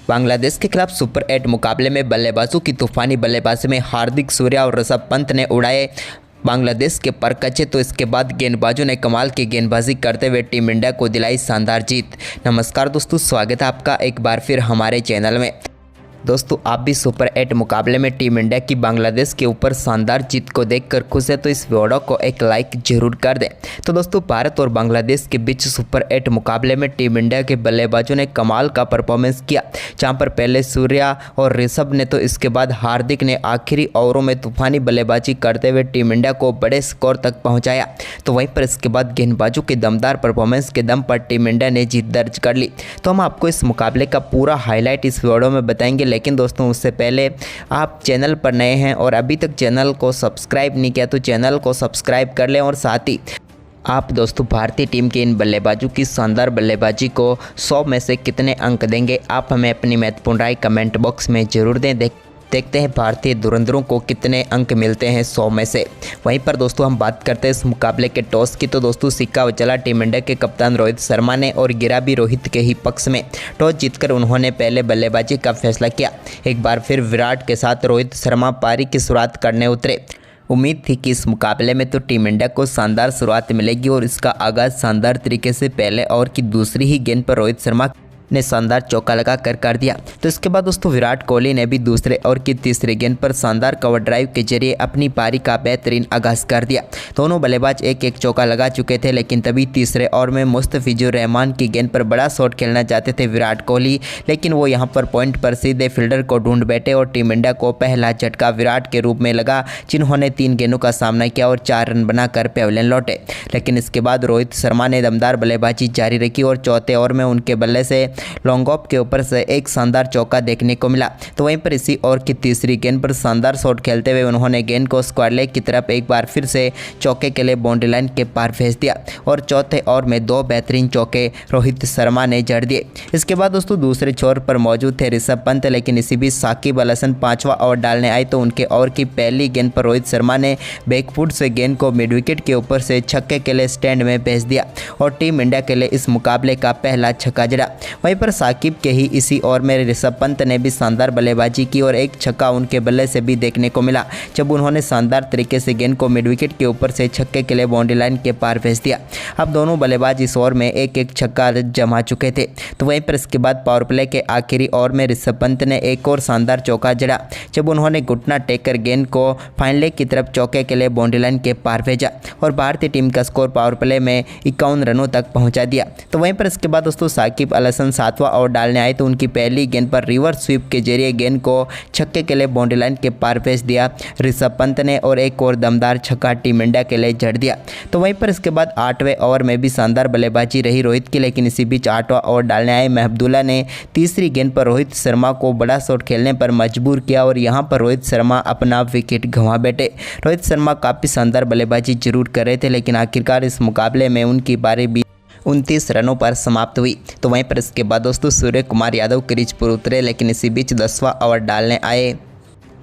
बांग्लादेश के खिलाफ सुपर 8 मुकाबले में बल्लेबाजों की तूफानी बल्लेबाजी में हार्दिक सूर्या और ऋषभ पंत ने उड़ाए बांग्लादेश के पर कच्चे। तो इसके बाद गेंदबाजों ने कमाल की गेंदबाजी करते हुए टीम इंडिया को दिलाई शानदार जीत। नमस्कार दोस्तों, स्वागत है आपका एक बार फिर हमारे चैनल में। दोस्तों, आप भी सुपर 8 मुकाबले में टीम इंडिया की बांग्लादेश के ऊपर शानदार जीत को देखकर खुश है तो इस वीडियो को एक लाइक जरूर कर दें। तो दोस्तों, भारत और बांग्लादेश के बीच सुपर 8 मुकाबले में टीम इंडिया के बल्लेबाजों ने कमाल का परफॉर्मेंस किया, जहां पर पहले सूर्या और ऋषभ ने तो इसके बाद हार्दिक ने आखिरी ओवरों में तूफानी बल्लेबाजी करते हुए टीम इंडिया को बड़े स्कोर तक पहुँचाया। तो वहीं पर इसके बाद गेंदबाजों के दमदार परफॉर्मेंस के दम पर टीम इंडिया ने जीत दर्ज कर ली। तो हम आपको इस मुकाबले का पूरा हाईलाइट इस वीडियो में बताएंगे, लेकिन दोस्तों उससे पहले आप चैनल पर नए हैं और अभी तक चैनल को सब्सक्राइब नहीं किया तो चैनल को सब्सक्राइब कर लें। और साथ ही आप दोस्तों भारतीय टीम के इन बल्लेबाजों की शानदार बल्लेबाजी को 100 में से कितने अंक देंगे, आप हमें अपनी महत्वपूर्ण राय कमेंट बॉक्स में जरूर दें। देखते हैं भारतीय धुरंधरों को कितने अंक मिलते हैं 100 में से। वहीं पर दोस्तों हम बात करते हैं इस मुकाबले के टॉस की। तो दोस्तों सिक्का उछला टीम इंडिया के कप्तान रोहित शर्मा ने और गिरा भी रोहित के ही पक्ष में। टॉस जीतकर उन्होंने पहले बल्लेबाजी का फैसला किया। एक बार फिर विराट के साथ रोहित शर्मा पारी की शुरुआत करने उतरे। उम्मीद थी कि इस मुकाबले में तो टीम इंडिया को शानदार शुरुआत मिलेगी और इसका आगाज़ शानदार तरीके से पहले ओवर की दूसरी ही गेंद पर रोहित शर्मा ने शानदार चौका लगा कर दिया। तो इसके बाद दोस्तों विराट कोहली ने भी दूसरे ओवर की तीसरी गेंद पर शानदार कवर ड्राइव के जरिए अपनी पारी का बेहतरीन आगाज कर दिया। दोनों बल्लेबाज एक एक चौका लगा चुके थे, लेकिन तभी तीसरे ओवर में मुस्तफिजुर रहमान की गेंद पर बड़ा शॉट खेलना चाहते थे विराट कोहली, लेकिन वो यहां पर पॉइंट पर सीधे फील्डर को ढूंढ बैठे और टीम इंडिया को पहला झटका विराट के रूप में लगा, जिन्होंने 3 गेंदों का सामना किया और 4 रन बनाकर पेविलियन लौटे। लेकिन इसके बाद रोहित शर्मा ने दमदार बल्लेबाजी जारी रखी और चौथे ओवर में उनके बल्ले से लॉन्ग ऑफ के ऊपर से एक शानदार चौका देखने को मिला। तो वहीं पर इसी ओवर की तीसरी गेंद पर शानदार शॉट खेलते हुए उन्होंने गेंद को स्क्वायर लेग की तरफ एक बार फिर से चौके के लिए बाउंड्री लाइन के पार भेज दिया और चौथे ओवर में 2 बेहतरीन चौके रोहित शर्मा ने जड़ दिए। इसके बाद दोस्तों दूसरे छोर पर मौजूद थे ऋषभ पंत, लेकिन इसी बीच साकिब अल हसन 5वां ओवर डालने आए तो उनके ओवर की पहली गेंद पर रोहित शर्मा ने बैकफुट से गेंद को मिड विकेट के ऊपर से छक्के के लिए स्टैंड में भेज दिया और टीम इंडिया के लिए इस मुकाबले का पहला छक्का जड़ा। वहीं पर साकिब के ही इसी ओवर में ऋषभ पंत ने भी शानदार बल्लेबाजी की और एक छक्का उनके बल्ले से भी देखने को मिला, जब उन्होंने शानदार तरीके से गेंद को मिड विकेट के ऊपर से छक्के के लिए बाउंड्री लाइन के पार भेज दिया। अब दोनों बल्लेबाज इस ओवर में एक एक छक्का जमा चुके थे। तो वहीं पर इसके बाद पावर प्ले के आखिरी ओवर में ऋषभ पंत ने एक और शानदार चौका जड़ा, जब उन्होंने घुटना टेककर गेंद को फाइनल लेग की तरफ चौके के लिए बाउंड्री लाइन के पार भेजा और भारतीय टीम का स्कोर पावर प्ले में 51 रनों तक पहुंचा दिया। तो वहीं पर इसके बाद दोस्तों साकिब अल हसन 7वां ओवर डालने आए तो उनकी पहली गेंद पर रिवर्स स्वीप के जरिए गेंद को छक्के के लिए बाउंड्री लाइन के पार भेज दिया ऋषभ पंत ने और एक और दमदार छक्का टीम इंडिया के लिए जड़ दिया। तो वहीं पर इसके बाद 8वें ओवर में भी शानदार बल्लेबाजी रही रोहित की, लेकिन इसी बीच 8वां ओवर डालने आए महमदुल्ला ने तीसरी गेंद पर रोहित शर्मा को बड़ा शॉट खेलने पर मजबूर किया और यहां पर रोहित शर्मा अपना विकेट गंवा बैठे। रोहित शर्मा काफ़ी शानदार बल्लेबाजी जरूर कर रहे थे, लेकिन आखिरकार इस मुकाबले में उनकी पारी भी 29 रनों पर समाप्त हुई। तो वहीं पर इसके बाद दोस्तों सूर्य कुमार यादव क्रीज पर उतरे, लेकिन इसी बीच 10वां ओवर डालने आए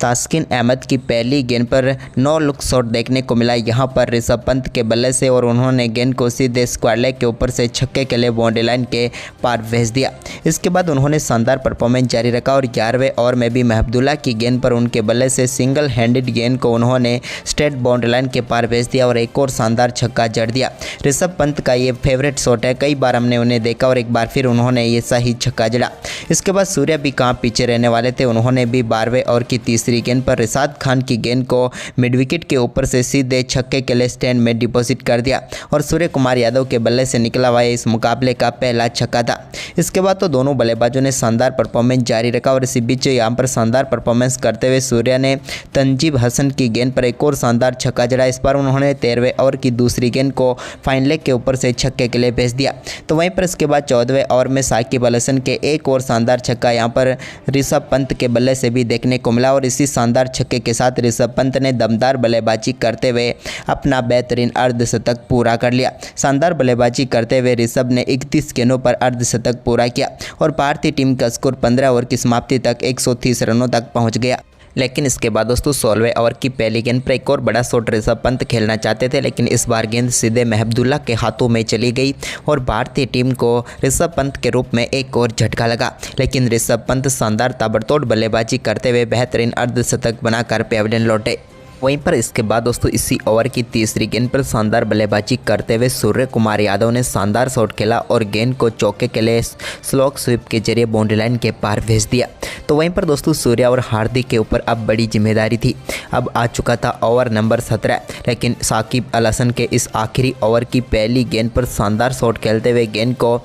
तास्किन अहमद की पहली गेंद पर नो लुक शॉट देखने को मिला यहाँ पर ऋषभ पंत के बल्ले से और उन्होंने गेंद को सीधे स्क्वायर लेग के ऊपर से छक्के के लिए बाउंड्री लाइन के पार भेज दिया। इसके बाद उन्होंने शानदार परफॉर्मेंस जारी रखा और 11वें ओवर में भी महमदुल्ला की गेंद पर उनके बल्ले से सिंगल हैंडेड गेंद को उन्होंने स्ट्रेट बाउंड्री लाइन के पार भेज दिया और एक और शानदार छक्का जड़ दिया। ऋषभ पंत का ये फेवरेट शॉट है, कई बार हमने उन्हें देखा और एक बार फिर उन्होंने ये सही छक्का जड़ा। इसके बाद सूर्या भी कहाँ पीछे रहने वाले थे, उन्होंने भी 12वें ओवर की तीसरी गेंद पर रिशाद खान की गेंद को मिड विकेट के ऊपर से सीधे छक्के के लिए स्टैंड में डिपॉजिट कर दिया और सूर्य कुमार यादव के बल्ले से निकला हुआ इस मुकाबले का पहला छक्का था। इसके बाद तो दोनों बल्लेबाजों ने शानदार परफॉर्मेंस जारी रखा और इसी बीच यहाँ पर शानदार परफॉर्मेंस करते हुए सूर्या ने तंजीब हसन की गेंद पर एक और शानदार छक्का जड़ा। इस पर उन्होंने 13वें ओवर की दूसरी गेंद को फाइनल लेग के ऊपर से छक्के के लिए भेज दिया। तो वहीं पर इसके बाद 14वें ओवर में साकिब अल हसन के एक और शानदार छक्का यहाँ पर ऋषभ पंत के बल्ले से भी देखने को मिला और इसी शानदार छक्के के साथ ऋषभ पंत ने दमदार बल्लेबाजी करते हुए अपना बेहतरीन अर्धशतक पूरा कर लिया। शानदार बल्लेबाजी करते हुए ऋषभ ने 31 गेंदों पर अर्धशतक पूरा किया और भारतीय टीम का स्कोर 15 ओवर की समाप्ति तक 130 रनों तक पहुंच गया। लेकिन इसके बाद दोस्तों 16वें ओवर की पहली गेंद पर एक और बड़ा शॉट ऋषभ पंत खेलना चाहते थे, लेकिन इस बार गेंद सीधे महमदुल्ला के हाथों में चली गई और भारतीय टीम को ऋषभ पंत के रूप में एक और झटका लगा। लेकिन ऋषभ पंत शानदार ताबड़तोड़ बल्लेबाजी करते हुए बेहतरीन अर्धशतक बनाकर पेविलियन लौटे। वहीं पर इसके बाद दोस्तों इसी ओवर की तीसरी गेंद पर शानदार बल्लेबाजी करते हुए सूर्य कुमार यादव ने शानदार शॉट खेला और गेंद को चौके के लिए स्लॉग स्वीप के जरिए बाउंड्री लाइन के पार भेज दिया। तो वहीं पर दोस्तों सूर्या और हार्दिक के ऊपर अब बड़ी जिम्मेदारी थी। अब आ चुका था ओवर नंबर 17, लेकिन साकिब अल हसन के इस आखिरी ओवर की पहली गेंद पर शानदार शॉट खेलते हुए गेंद को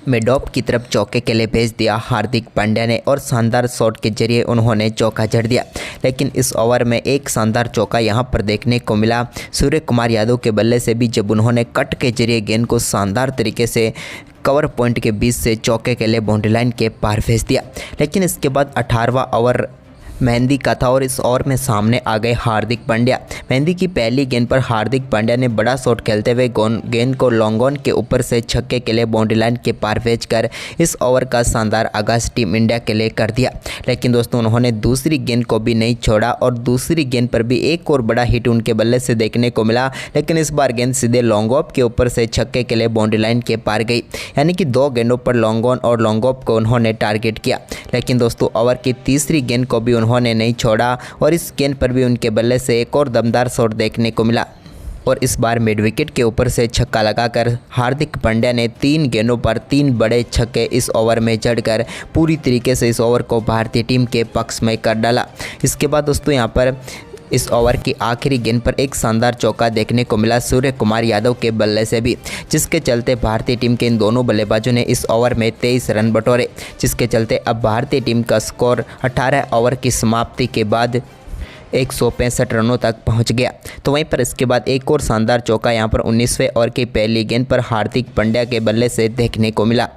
मिडऑफ की तरफ चौके के लिए भेज दिया हार्दिक पांड्या ने और शानदार शॉट के जरिए उन्होंने चौका जड़ दिया। लेकिन इस ओवर में एक शानदार चौका यहां पर देखने को मिला सूर्य कुमार यादव के बल्ले से भी, जब उन्होंने कट के जरिए गेंद को शानदार तरीके से कवर पॉइंट के बीच से चौके के लिए बाउंड्री लाइन के पार भेज दिया। लेकिन इसके बाद 18वां ओवर मेहंदी का था और इस ओवर में सामने आ गए हार्दिक पांड्या। मेहंदी की पहली गेंद पर हार्दिक पांड्या ने बड़ा शॉट खेलते हुए गेंद को लॉन्ग ऑन के ऊपर से छक्के के लिए बाउंड्री लाइन के पार भेजकर इस ओवर का शानदार आगाज टीम इंडिया के लिए कर दिया। लेकिन दोस्तों उन्होंने दूसरी गेंद को भी नहीं छोड़ा और दूसरी गेंद पर भी एक और बड़ा हिट उनके बल्ले से देखने को मिला, लेकिन इस बार गेंद सीधे लॉन्ग ऑफ के ऊपर से छक्के के लिए बाउंड्री लाइन के पार गई। यानी कि 2 गेंदों पर लॉन्ग ऑन और लॉन्ग ऑफ को उन्होंने टारगेट किया। लेकिन दोस्तों ओवर की तीसरी गेंद को भी उन्होंने नहीं छोड़ा और इस गेंद पर भी उनके बल्ले से एक और दमदार शॉट देखने को मिला और इस बार मिड विकेट के ऊपर से छक्का लगाकर हार्दिक पांड्या ने 3 गेंदों पर 3 बड़े छक्के इस ओवर में जड़कर पूरी तरीके से इस ओवर को भारतीय टीम के पक्ष में कर डाला। इसके बाद दोस्तों यहाँ पर इस ओवर की आखिरी गेंद पर एक शानदार चौका देखने को मिला सूर्य कुमार यादव के बल्ले से भी, जिसके चलते भारतीय टीम के इन दोनों बल्लेबाजों ने इस ओवर में 23 रन बटोरे, जिसके चलते अब भारतीय टीम का स्कोर 18 ओवर की समाप्ति के बाद 165 रनों तक पहुंच गया। तो वहीं पर इसके बाद एक और शानदार चौका यहां पर 19वें ओवर की पहली गेंद पर हार्दिक पांड्या के बल्ले से देखने को मिला।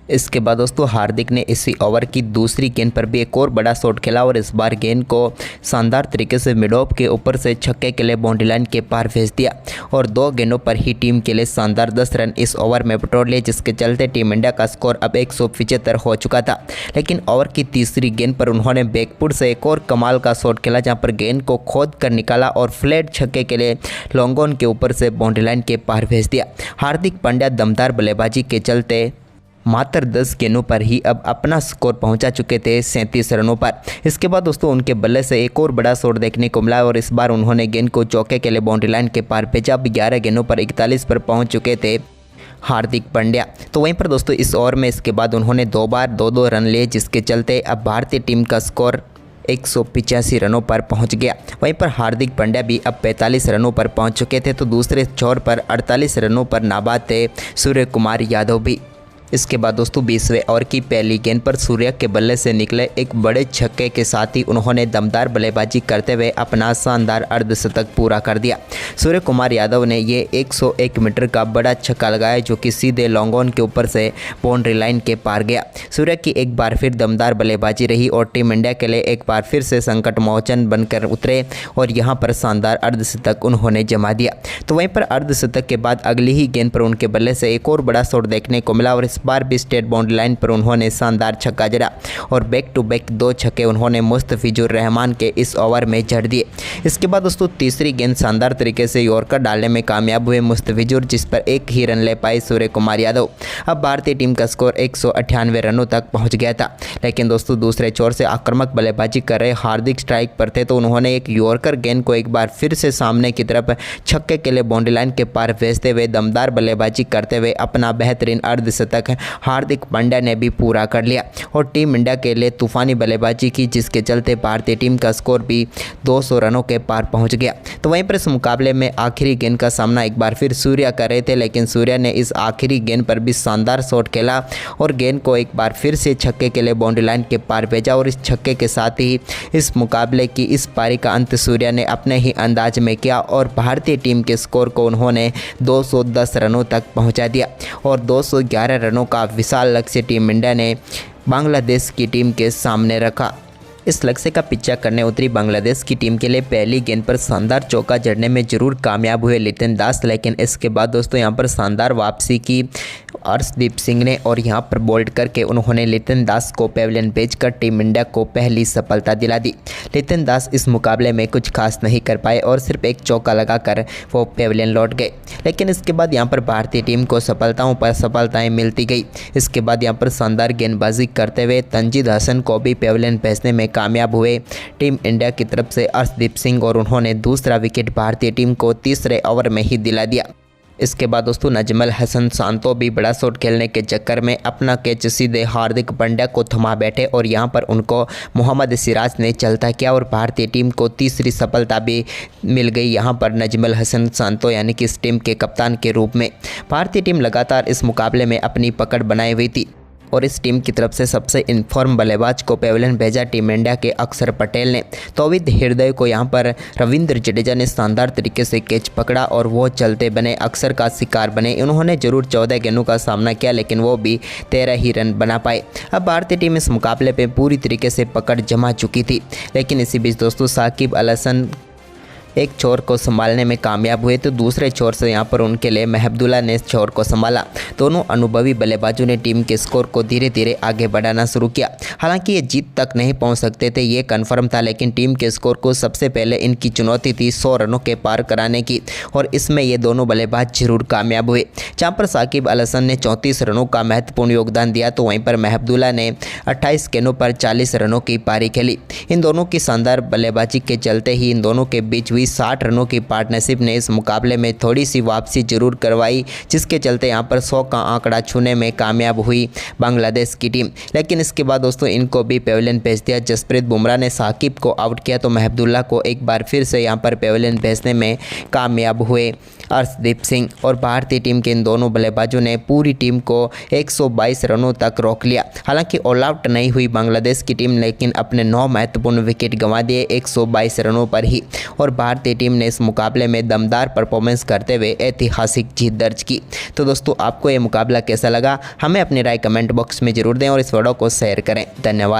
इसके बाद दोस्तों हार्दिक ने इसी ओवर की दूसरी गेंद पर भी एक और बड़ा शॉट खेला और इस बार गेंद को शानदार तरीके से मिड ऑफ के ऊपर से छक्के के लिए बाउंड्री लाइन के पार भेज दिया और 2 गेंदों पर ही टीम के लिए शानदार 10 रन इस ओवर में बटोर लिए, जिसके चलते टीम इंडिया का स्कोर अब 175 हो चुका था। लेकिन ओवर की तीसरी गेंद पर उन्होंने बैकफुट से एक और कमाल का शॉट खेला, जहाँ पर गेंद को खोद कर निकाला और फ्लैट छक्के के लिए लॉन्ग ऑन के ऊपर से बाउंड्री लाइन के पार भेज दिया। हार्दिक पांड्या दमदार बल्लेबाजी के चलते मात्र 10 गेंदों पर ही अब अपना स्कोर पहुंचा चुके थे 37 रनों पर। इसके बाद दोस्तों उनके बल्ले से एक और बड़ा शॉट देखने को मिला और इस बार उन्होंने गेंद को चौके के लिए बाउंड्री लाइन के पार भेजा। अब 11 गेंदों पर 41 पर पहुंच चुके थे हार्दिक पांड्या। तो वहीं पर दोस्तों इस ओवर में इसके बाद उन्होंने 2 बार 2-2 रन लिए, जिसके चलते अब भारतीय टीम का स्कोर 185 रनों पर पहुंच गया। वहीं पर हार्दिक पांड्या भी अब 45 रनों पर पहुंच चुके थे, तो दूसरे छोर पर 48 रनों पर नाबाद थे सूर्य कुमार यादव भी। इसके बाद दोस्तों 20वें ओवर की पहली गेंद पर सूर्या के बल्ले से निकले एक बड़े छक्के के साथ ही उन्होंने दमदार बल्लेबाजी करते हुए अपना शानदार अर्धशतक पूरा कर दिया। सूर्य कुमार यादव ने ये 101 मीटर का बड़ा छक्का लगाया, जो कि सीधे लॉन्ग ऑन के ऊपर से बाउंड्री लाइन के पार गया। सूर्या की एक बार फिर दमदार बल्लेबाजी रही और टीम इंडिया के लिए एक बार फिर से संकट मोचन बनकर उतरे और यहाँ पर शानदार अर्धशतक उन्होंने जमा दिया। तो वहीं पर अर्धशतक के बाद अगली ही गेंद पर उनके बल्ले से एक और बड़ा शॉट देखने को मिला और इस बार भी स्टेट बाउंड्री लाइन पर उन्होंने शानदार छक्का जड़ा और बैक टू बैक 2 छक्के उन्होंने मुस्तफिजुर रहमान के इस ओवर में जड़ दिए। इसके बाद दोस्तों तीसरी गेंद शानदार तरीके से यॉर्कर डालने में कामयाब हुए मुस्तफिजुर, जिस पर एक ही रन ले पाए सूर्य कुमार यादव। अब भारतीय टीम का स्कोर 198 रनों तक पहुंच गया था। लेकिन दोस्तों दूसरे छोर से आक्रामक बल्लेबाजी कर रहे हार्दिक स्ट्राइक पर थे, तो उन्होंने एक यॉर्कर गेंद को एक बार फिर से सामने की तरफ छक्के के लिए बाउंड्री लाइन के पार भेजते हुए दमदार बल्लेबाजी करते हुए अपना बेहतरीन अर्धशतक हार्दिक पांड्या ने भी पूरा कर लिया और टीम इंडिया के लिए तूफानी बल्लेबाजी की, जिसके चलते भारतीय टीम का स्कोर भी 200 रनों के पार पहुंच गया। तो वहीं पर इस मुकाबले में आखिरी गेंद का सामना एक बार फिर सूर्या कर रहे थे, लेकिन सूर्या ने इस आखिरी गेंद पर भी शानदार शॉट खेला और गेंद को एक बार फिर से छक्के के लिए बाउंड्री लाइन के पार भेजा और इस छक्के के साथ ही इस मुकाबले की इस पारी का अंत सूर्या ने अपने ही अंदाज में किया और भारतीय टीम के स्कोर को उन्होंने 210 रनों तक पहुंचा दिया और 211 रनों का विशाल लक्ष्य टीम इंडिया ने बांग्लादेश की टीम के सामने रखा। इस लक्ष्य का पीछा करने उतरी बांग्लादेश की टीम के लिए पहली गेंद पर शानदार चौका जड़ने में जरूर कामयाब हुए लिटन दास, लेकिन इसके बाद दोस्तों यहां पर शानदार वापसी की अर्शदीप सिंह ने और यहां पर बोल्ड करके उन्होंने लिटन दास को पेविलियन भेजकर टीम इंडिया को पहली सफलता दिला दी। लिटन दास इस मुकाबले में कुछ खास नहीं कर पाए और सिर्फ एक चौका लगाकर वो पेविलियन लौट गए। लेकिन इसके बाद यहां पर भारतीय टीम को सफलताओं पर सफलताएं मिलती गई। इसके बाद यहां पर शानदार गेंदबाजी करते हुए तंजीद हसन को भी पेविलियन भेजने में कामयाब हुए टीम इंडिया की तरफ से अर्शदीप सिंह, और उन्होंने दूसरा विकेट भारतीय टीम को तीसरे ओवर में ही दिला दिया। इसके बाद दोस्तों नजमल हसन सांतो भी बड़ा शॉट खेलने के चक्कर में अपना कैच सीधे हार्दिक पांड्या को थमा बैठे और यहां पर उनको मोहम्मद सिराज ने चलता किया और भारतीय टीम को तीसरी सफलता भी मिल गई। यहां पर नजमल हसन सांतो यानी कि इस टीम के कप्तान के रूप में भारतीय टीम लगातार इस मुकाबले में अपनी पकड़ बनाई हुई थी और इस टीम की तरफ से सबसे इन्फॉर्म बल्लेबाज को पेविलियन भेजा टीम इंडिया के अक्षर पटेल ने। तौहीद हृदय को यहां पर रविंद्र जडेजा ने शानदार तरीके से कैच पकड़ा और वो चलते बने, अक्षर का शिकार बने। उन्होंने जरूर 14 गेंदों का सामना किया लेकिन वो भी 13 ही रन बना पाए। अब भारतीय टीम इस मुकाबले पे पूरी तरीके से पकड़ जमा चुकी थी। लेकिन इसी बीच दोस्तों साकिब अल हसन एक छोर को संभालने में कामयाब हुए तो दूसरे छोर से यहां पर उनके लिए महबुदुल्लाह ने छोर को संभाला। दोनों अनुभवी बल्लेबाजों ने टीम के स्कोर को धीरे धीरे आगे बढ़ाना शुरू किया। हालांकि ये जीत तक नहीं पहुंच सकते थे, ये कन्फर्म था, लेकिन टीम के स्कोर को सबसे पहले इनकी चुनौती थी 100 रनों के पार कराने की और इसमें ये दोनों बल्लेबाज जरूर कामयाब हुए। जहाँ पर साकिब अल हसन ने 34 रनों का महत्वपूर्ण योगदान दिया तो वहीं पर महबुदुल्लाह ने 28 गेंदों पर 40 रनों की पारी खेली। इन दोनों की शानदार बल्लेबाजी के चलते ही इन दोनों के बीच हुई 60 रनों की पार्टनरशिप ने इस मुकाबले में थोड़ी सी वापसी जरूर करवाई, जिसके चलते यहां पर 100 का आंकड़ा छूने में कामयाब हुई बांग्लादेश की टीम। लेकिन इसके बाद दोस्तों इनको भी पेविलियन भेज दिया। जसप्रीत बुमराह ने साकिब को आउट किया तो महबुदुल्लाह को एक बार फिर से यहां पर पेविलियन भेजने में कामयाब हुए अर्शदीप सिंह और भारतीय टीम के इन दोनों बल्लेबाजों ने पूरी टीम को 122 रनों तक रोक लिया। हालांकि ऑल आउट नहीं हुई बांग्लादेश की टीम, लेकिन अपने 9 महत्वपूर्ण विकेट गंवा दिए 122 रनों पर ही और भारतीय टीम ने इस मुकाबले में दमदार परफॉर्मेंस करते हुए ऐतिहासिक जीत दर्ज की। तो दोस्तों आपको ये मुकाबला कैसा लगा हमें अपनी राय कमेंट बॉक्स में जरूर दें और इस वीडियो को शेयर करें। धन्यवाद।